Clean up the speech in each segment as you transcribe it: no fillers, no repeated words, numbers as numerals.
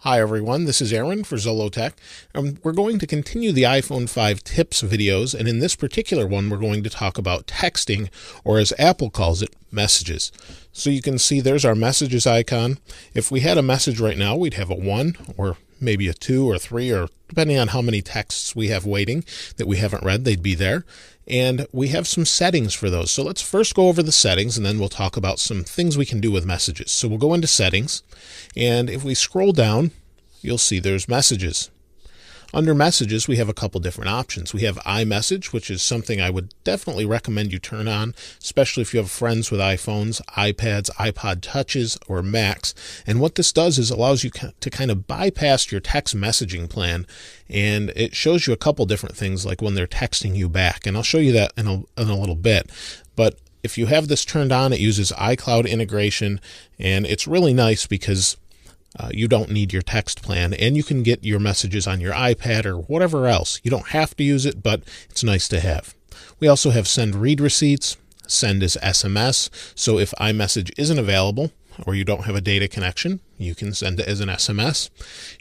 Hi everyone, this is Aaron for Zolotech. We're going to continue the iPhone 5 tips videos, and in this particular one we're going to talk about texting, or as Apple calls it, messages. So you can see there's our messages icon. If we had a message right now, we'd have a 1 or maybe a 2 or 3, or depending on how many texts we have waiting that we haven't read, they'd be there. And we have some settings for those. So let's first go over the settings, and then we'll talk about some things we can do with messages. So we'll go into settings, and if we scroll down, you'll see there's messages. Under messages, we have a couple different options. We have iMessage, which is something I would definitely recommend you turn on, especially if you have friends with iPhones, iPads, iPod Touches, or Macs. And what this does is allows you to kind of bypass your text messaging plan, and it shows you a couple different things like when they're texting you back. And I'll show you that in a little bit. But if you have this turned on, it uses iCloud integration, and it's really nice because you don't need your text plan, and you can get your messages on your iPad or whatever else. You don't have to use it, but it's nice to have. We also have send read receipts. Send is SMS, so if iMessage isn't available or you don't have a data connection, you can send it as an SMS.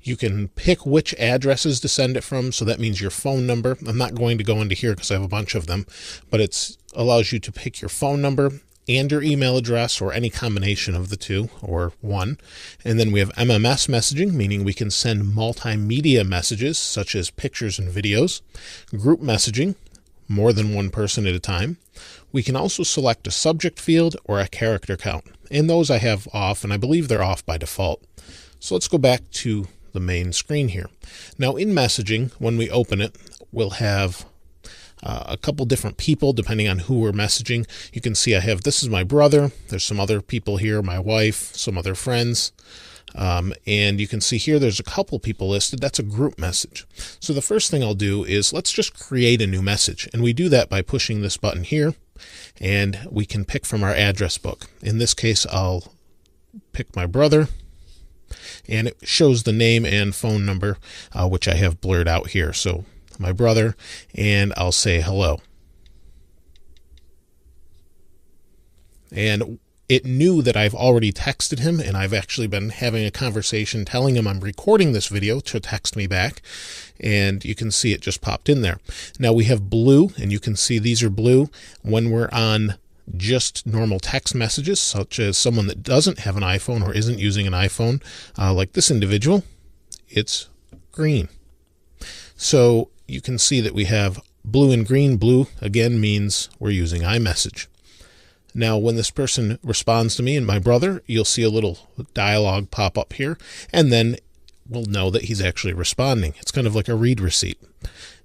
You can pick which addresses to send it from, so that means your phone number. I'm not going to go into here because I have a bunch of them, but it allows you to pick your phone number and your email address, or any combination of the two, or one. And then we have MMS messaging, meaning we can send multimedia messages such as pictures and videos. Group messaging, more than one person at a time. We can also select a subject field or a character count, and those I have off, and I believe they're off by default. So let's go back to the main screen here. Now in messaging, when we open it, we'll have a couple different people depending on who we're messaging. You can see this is my brother, there's some other people here, my wife, some other friends, and you can see here there's a couple people listed. That's a group message. So the first thing I'll do is let's just create a new message, and we do that by pushing this button here, and we can pick from our address book. In this case, I'll pick my brother, and it shows the name and phone number, which I have blurred out here. So my brother, and I'll say hello. And it knew that I've already texted him, and I've actually been having a conversation telling him I'm recording this video to text me back, and you can see it just popped in there. Now we have blue, and you can see these are blue when we're on just normal text messages, such as someone that doesn't have an iPhone or isn't using an iPhone, like this individual. It's green. So you can see that we have blue and green. Blue, again, means we're using iMessage. Now, when this person responds to me and my brother, you'll see a little dialogue pop up here, and then we'll know that he's actually responding. It's kind of like a read receipt.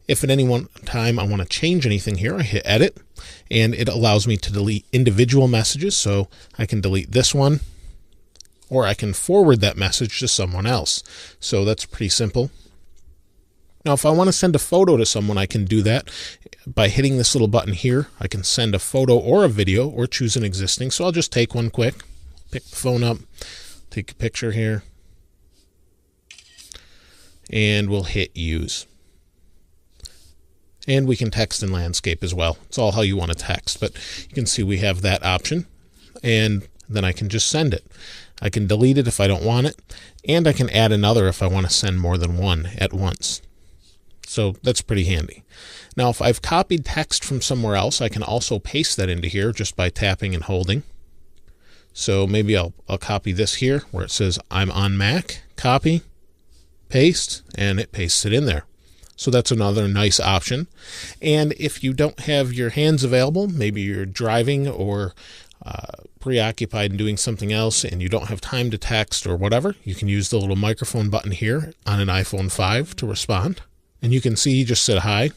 If at any one time I want to change anything here, I hit edit, and it allows me to delete individual messages. So I can delete this one, or I can forward that message to someone else. So that's pretty simple. Now, if I want to send a photo to someone, I can do that by hitting this little button here. I can send a photo or a video, or choose an existing. So I'll just take one quick, pick the phone up, take a picture here, and we'll hit use. And we can text in landscape as well. It's all how you want to text, but you can see we have that option, and then I can just send it. I can delete it if I don't want it, and I can add another if I want to send more than one at once. So that's pretty handy. Now, if I've copied text from somewhere else, I can also paste that into here just by tapping and holding. So maybe I'll copy this here where it says I'm on Mac, copy, paste, and it pastes it in there. So that's another nice option. And if you don't have your hands available, maybe you're driving or preoccupied in doing something else and you don't have time to text or whatever, you can use the little microphone button here on an iPhone 5 to respond. And you can see he just said hi.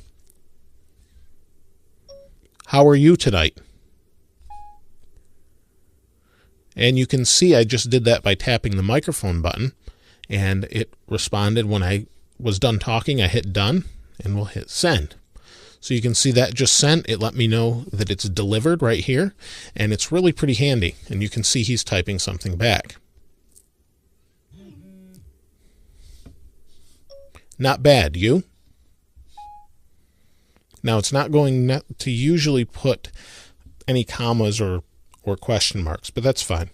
How are you tonight? And you can see I just did that by tapping the microphone button, and it responded. When I was done talking, I hit done, and we'll hit send. So you can see that just sent. It let me know that it's delivered right here, and it's really pretty handy. And you can see he's typing something back. Not bad, you? Now, it's not going to usually put any commas or question marks, but that's fine.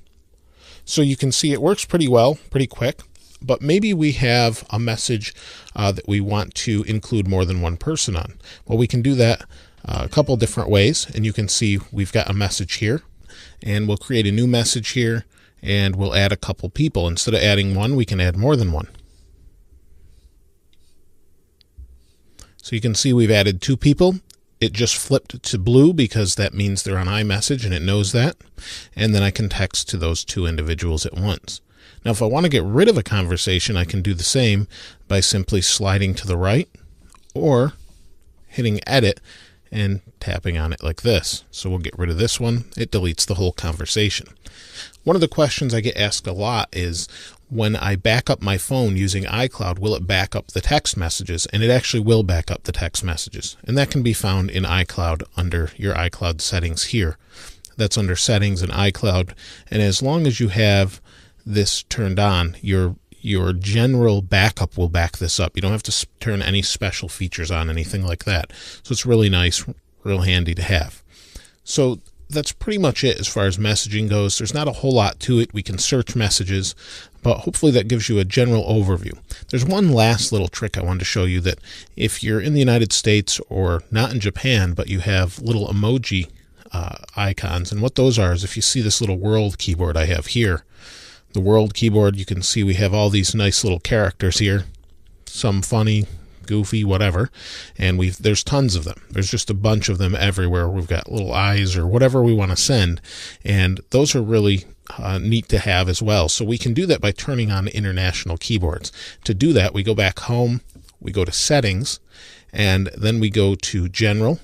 So you can see it works pretty well, pretty quick. but maybe we have a message that we want to include more than one person on. Well, we can do that a couple different ways, and you can see we've got a message here, and we'll create a new message here, and we'll add a couple people. Instead of adding one, we can add more than one. So you can see we've added 2 people. It just flipped to blue because that means they're on iMessage and it knows that. And then I can text to those 2 individuals at once. Now, if I want to get rid of a conversation, I can do the same by simply sliding to the right or hitting edit and tapping on it like this. So we'll get rid of this one. It deletes the whole conversation. One of the questions I get asked a lot is, when I back up my phone using iCloud, will it back up the text messages? And it actually will back up the text messages. And that can be found in iCloud under your iCloud settings here. That's under settings in iCloud. And as long as you have this turned on, your general backup will back this up. You don't have to turn any special features on, anything like that. So it's really nice, real handy to have. So that's pretty much it as far as messaging goes. There's not a whole lot to it. We can search messages, but hopefully that gives you a general overview. There's one last little trick I wanted to show you, that if you're in the United States or not in Japan, but you have little emoji icons, and what those are is, if you see this little world keyboard I have here, the world keyboard, you can see we have all these nice little characters here, some funny, goofy, whatever, and there's tons of them. There's just a bunch of them everywhere. We've got little eyes or whatever we want to send, and those are really neat to have as well. So we can do that by turning on international keyboards. To do that, we go back home, we go to settings, and then we go to general,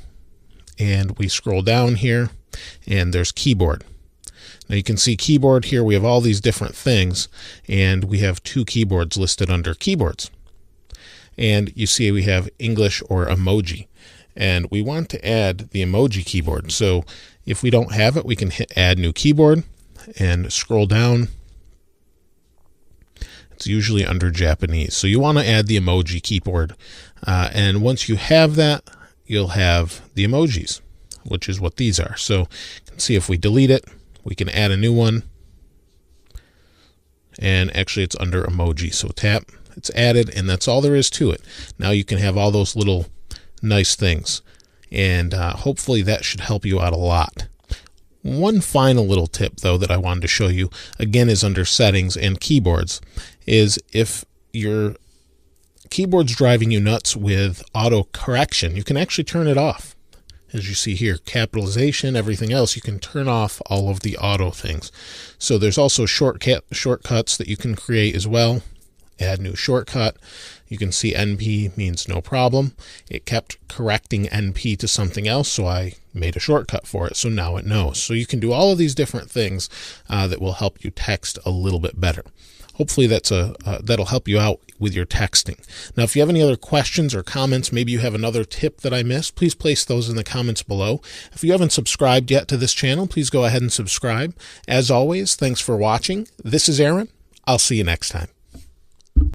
and we scroll down here, and there's keyboard. Now you can see keyboard here. We have all these different things, and we have 2 keyboards listed under keyboards. And you see we have English or emoji, and we want to add the emoji keyboard. So if we don't have it, we can hit add new keyboard and scroll down. It's usually under Japanese. So you want to add the emoji keyboard. And once you have that, you'll have the emojis, which is what these are. So you can see if we delete it, we can add a new one. And actually it's under emoji. So tap, it's added, and that's all there is to it. Now you can have all those little nice things, and hopefully that should help you out a lot. One final little tip, though, that I wanted to show you, again, is under settings and keyboards, is if your keyboard's driving you nuts with auto correction, you can actually turn it off. As you see here, capitalization, everything else, you can turn off all of the auto things. So there's also shortcuts that you can create as well. Add new shortcut. You can see NP means no problem. It kept correcting NP to something else, so I made a shortcut for it, so now it knows. So you can do all of these different things that will help you text a little bit better. Hopefully that'll help you out with your texting. Now, if you have any other questions or comments, maybe you have another tip that I missed, please place those in the comments below. If you haven't subscribed yet to this channel, please go ahead and subscribe. As always, thanks for watching. This is Aaron. I'll see you next time.